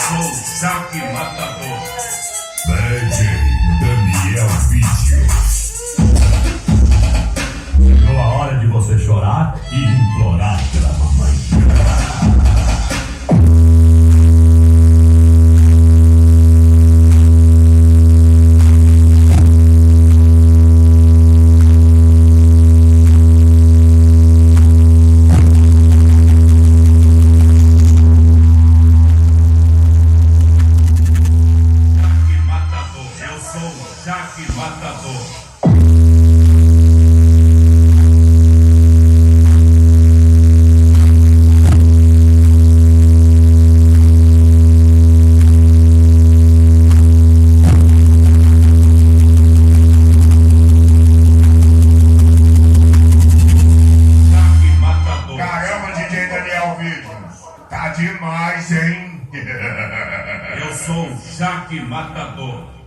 sou o Jaque Matador. DJ Daniel Vídeo. Chegou a hora de você chorar e implorar pela mamãe. Jaque Matador. Caramba, DJ Daniel Vídeo, tá demais, hein? Eu sou o Jaque Matador.